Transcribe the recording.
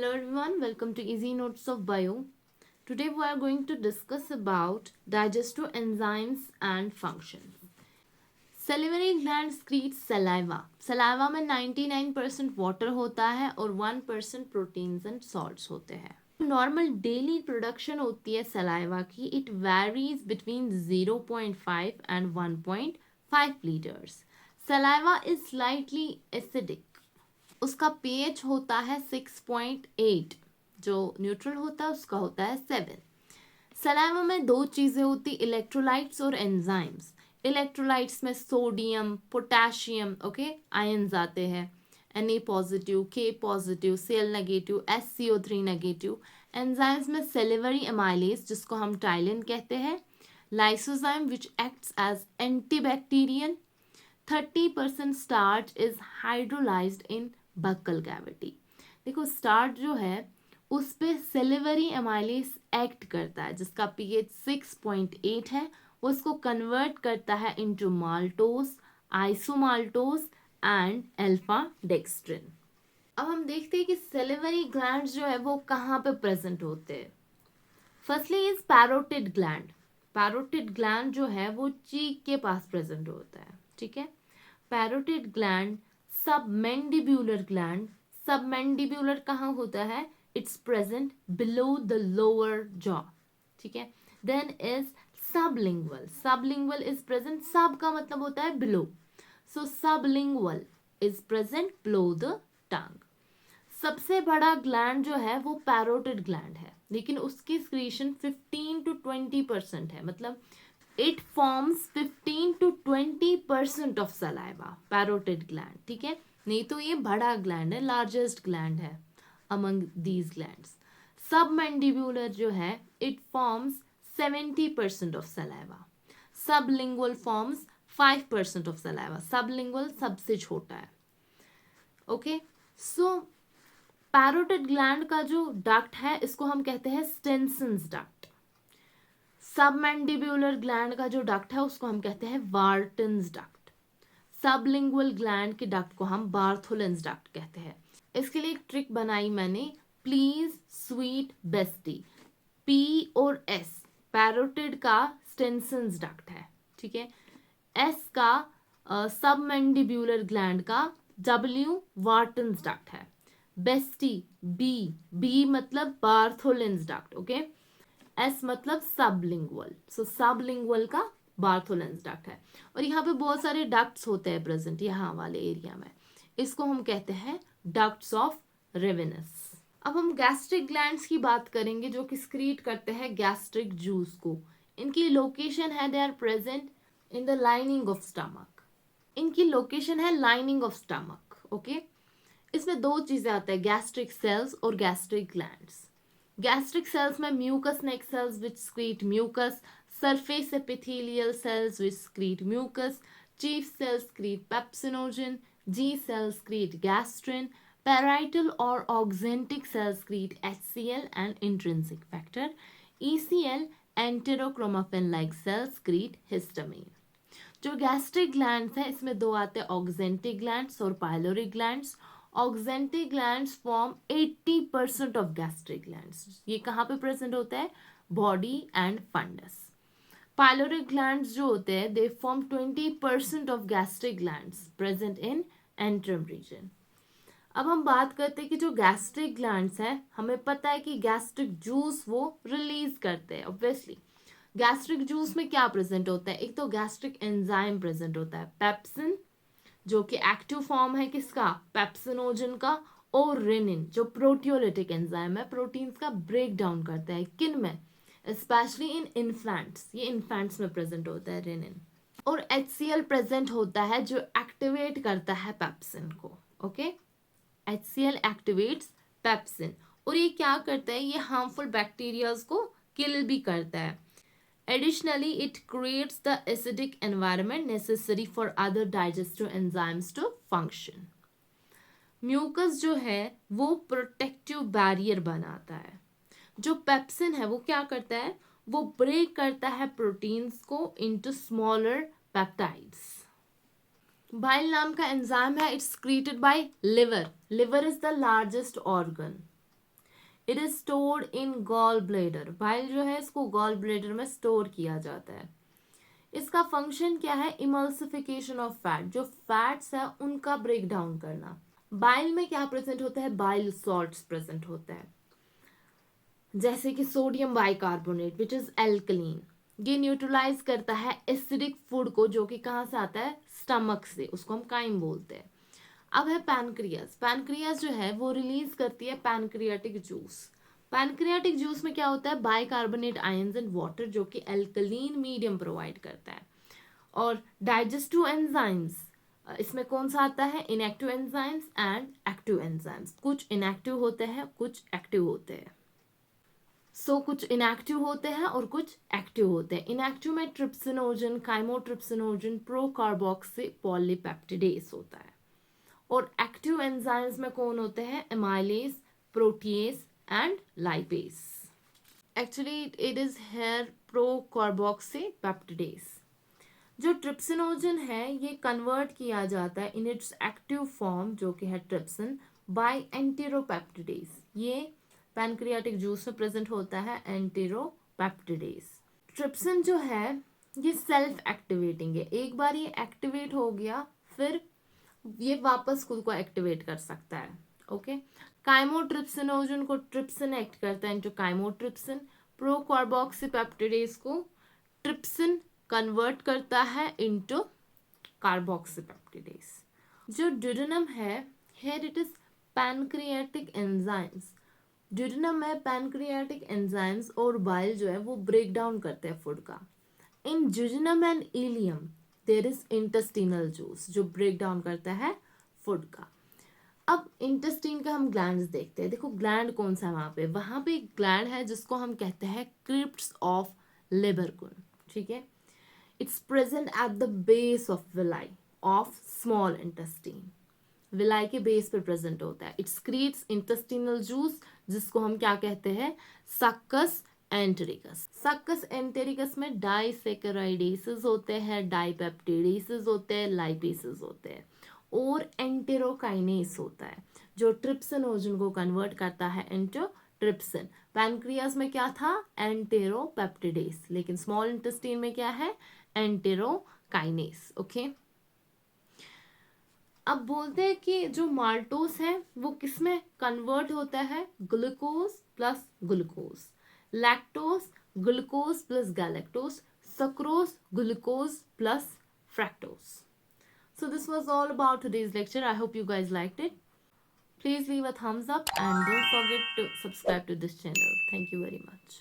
Hello everyone, welcome to Easy Notes of Bio. Today we are going to discuss about digestive enzymes and functions. Salivary gland secretes saliva. Saliva में 99% water होता है और 1% proteins and salts होते हैं. Normal daily production होती है saliva की. It varies between 0.5 and 1.5 liters. Saliva is slightly acidic. उसका pH होता है 6.8, जो न्यूट्रल होता है उसका होता है 7. सलाइवा में दो चीज़ें होती, इलेक्ट्रोलाइट्स और एंजाइम्स. इलेक्ट्रोलाइट्स में सोडियम, पोटेशियम, ओके, आयंस आते हैं, Na positive, K positive, Cl negative, SCO3 negative. Enzymes में सेलिवरी एमाइलेज जिसको हम टाइलिन कहते हैं, lysozyme which acts as antibacterial. 30% starch is hydrolysed in buccal cavity. देखो स्टार्च जो है उस पे सेलिवरी एमाइलेज एक्ट करता है जिसका पीएच 6.8 है. वो उसको कन्वर्ट करता है into maltose, isomaltose and alpha dextrin. अब हम देखते हैं कि सेलिवरी ग्लैंड्स जो है वो कहाँ पे प्रेजेंट होते हैं. Firstly is parotid gland. Parotid gland जो है वो चीक के पास प्रेजेंट होता है. ठीक है, parotid gland, submandibular gland. Submandibular कहाँ होता है? It's present below the lower jaw. ठीक है, then is sublingual. Sublingual is present, sub का मतलब होता है below, so sublingual is present below the tongue. सबसे बड़ा ग्लैंड जो है वो पैरोटिड ग्लैंड है, लेकिन उसकी सक्रीशन 15 to 20% है. मतलब it forms 15 to 20% of saliva, parotid gland. ठीक है, नहीं तो ये बड़ा ग्लैंड है, लार्जेस्ट ग्लैंड है among these glands. Submandibular जो है it forms 70% of saliva. Sublingual forms 5% of saliva. Sublingual सबसे छोटा है. ओके, सो पैरोटिड ग्लैंड का जो डक्ट है इसको हम कहते हैं स्टेनसन्स डक्ट. सबमैंडिब्यूलर ग्लैंड का जो डक्ट है उसको हम कहते हैं वार्टन्स डक्ट. सबलिंगुअल ग्लैंड के डक्ट को हम बार्थोलेंस डक्ट कहते हैं. इसके लिए एक ट्रिक बनाई मैंने, प्लीज स्वीट बेस्टी. P और S पैरोटिड का स्टेनसन्स डक्ट है. ठीक है, S का सबमैंडिब्यूलर ग्लैंड का W वार्टन्स डक्ट है. बेस्टी B मतलब बार्थोलेंस डक्ट. ओके, एस मतलब सबलिंगुअल, सो सबलिंगुअल का बार्थोलेंस डक्ट है. और यहाँ पे बहुत सारे डक्ट्स होते हैं प्रेजेंट यहाँ वाले एरिया में. इसको हम कहते हैं डक्ट्स ऑफ रेवेनस. अब हम गैस्ट्रिक ग्लैंड्स की बात करेंगे जो कि सक्रीट करते हैं गैस्ट्रिक जूस को. इनकी लोकेशन है, they are present in the lining of stomach. इनकी लोकेशन है लाइनिंग ऑफ स्टमक. ओके, इसमें दो चीजें आते हैं, गैस्ट्रिक सेल्स और गैस्ट्रिक ग्लैंड्स. Gastric cells में mucous neck cells which secrete mucus, surface epithelial cells which secrete mucus, chief cells secrete pepsinogen, G cells secrete gastrin, parietal or auxentic cells secrete HCl and intrinsic factor, ECl enterochromaffin like cells secrete histamine. जो gastric glands है इसमें दो आते हैं, oxyntic glands और pylori glands. Oxyntic glands form 80% of gastric glands. ये कहाँ पे प्रेजेंट होता है? Body and fundus. Pyloric glands जो होते हैं they form 20% of gastric glands present in antrum region. अब हम बात करते हैं कि जो गैस्ट्रिक ग्लैंड्स हैं, हमें पता है कि गैस्ट्रिक जूस वो रिलीज करते हैं. ऑब्वियसली गैस्ट्रिक जूस में क्या प्रेजेंट होता है? एक तो गैस्ट्रिक एंजाइम प्रेजेंट होता है, पेप्सिन, जो कि एक्टिव फॉर्म है किसका? पेप्सिनोजन का, और रेनिन जो प्रोटियोलिटिक एंजाइम है, प्रोटीन्स का ब्रेक डाउन करता है. किन में? Specially in infants. ये इन्फेंट्स में प्रेजेंट होता है रेनिन. और HCl प्रेजेंट होता है जो एक्टिवेट करता है पेप्सिन को. Okay, HCl activates pepsin. और ये क्या करता है? ये हार्मफुल बैक्टीरियाज को किल भी करता है. Additionally, it creates the acidic environment necessary for other digestive enzymes to function. Mucus जो है वो प्रोटेक्टिव बैरियर बनाता है. जो पेप्सिन है वो क्या करता है? वो ब्रेक करता है प्रोटीन्स को into smaller peptides. बाइल नाम का एंजाइम है, it's created by liver. Liver is the largest organ. It is stored in gall bladder, bile जो है इसको गॉल ब्लेडर में स्टोर किया जाता है। इसका फंक्शन क्या है? इमल्सिफिकेशन ऑफ फैट, जो फैट्स है उनका ब्रेक डाउन करना। बाइल में क्या प्रेजेंट होता है? बाइल सॉल्ट्स प्रेजेंट होते हैं, जैसे कि sodium bicarbonate which is alkaline. ये न्यूट्रलाइज करता है एसिडिक फूड को, जो कि कहाँ से आता है? स्टमक से, उसको हम काइम बोलते हैं। अब है पैनक्रियास। पैनक्रियास जो है वो रिलीज करती है पैनक्रियाटिक जूस। पैनक्रियाटिक जूस में क्या होता है? बाइकार्बोनेट आयंस एंड वाटर, जो कि एल्कलीन मीडियम प्रोवाइड करता है। और डाइजेस्टिव एंजाइम्स, इसमें कौन सा आता है? Inactive enzymes and active enzymes. कुछ इनएक्टिव होते हैं, कुछ एक्टिव होते हैं। कुछ इनएक्टिव होते हैं और कुछ एक्टिव होते हैं। इनएक्टिव में ट्रिप्सिनोजन, काइमोट्रिप्सिनोजन, प्रोकार्बोक्सी पॉलीपेप्टिडेस होता है। और एक्टिव एंजाइम्स में कौन होते हैं? Amylase, protease and lipase. Actually it is here procarboxypeptidase. जो ट्रिप्सिनोजन है ये कन्वर्ट किया जाता है इन इट्स एक्टिव फॉर्म, जो कि है ट्रिप्सिन, बाय एंटेरोपेप्टिडेस। ये पैनक्रियाटिक जूस में प्रेजेंट होता है, एंटेरोपेप्टिडेस। ट्रिप्सिन जो है ये सेल्फ एक्टिवेटिंग है, एक बार ये एक्टिवेट हो गया फिर ये वापस खुद को एक्टिवेट कर सकता है। ओके, काइमोट्रिप्सिनोजन को ट्रिप्सिन एक्ट करता है इनटू काइमोट्रिप्सिन। प्रोकार्बोक्सीपेप्टिडेस को ट्रिप्सिन कन्वर्ट करता है इनटू कार्बोक्सीपेप्टिडेस। जो ड्यूडेनम है, here it is pancreatic enzymes. Duodenum में पैनक्रियाटिक एंजाइम्स और बाइल जो है वो ब्रेक डाउन करते हैं फूड का। In duodenum and ileum there is intestinal juice, जो ब्रेक डाउन करता है फूड का। अब इंटेस्टाइन का हम ग्लैंड्स देखते हैं। देखो ग्लैंड कौन सा है वहां पे एक ग्लैंड है जिसको हम कहते हैं क्रिप्ट्स ऑफ लेबरकुन। ठीक है, it's present at the base of villi of small intestine. Villi के बेस पर प्रेजेंट होता है। इट क्रिएट्स इंटेस्टिनल जूस, जिसको हम क्या कहते हैं? Succus entericus. सक्कस एंटेरिकस में डाइसेकेराइडेसेस होते हैं, डाइपेप्टिडेसेस होते हैं, लाइपेसेस होते हैं और एंटेरोकाइनेस होता है, जो ट्रिप्सिनोजन को कन्वर्ट करता है इनटू ट्रिप्सिन। पैनक्रियास में क्या था? एंटेरोपेप्टिडेस, लेकिन स्मॉल इंटेस्टाइन में क्या है? एंटेरोकाइनेस। ओके, अब बोलते हैं कि जो माल्टोस है वो किसमें कन्वर्ट होता है? Glucose plus glucose, lactose glucose plus galactose, sucrose glucose plus fructose. So this was all about today's lecture. I hope you guys liked it. Please leave a thumbs up and don't forget to subscribe to this channel. Thank you very much.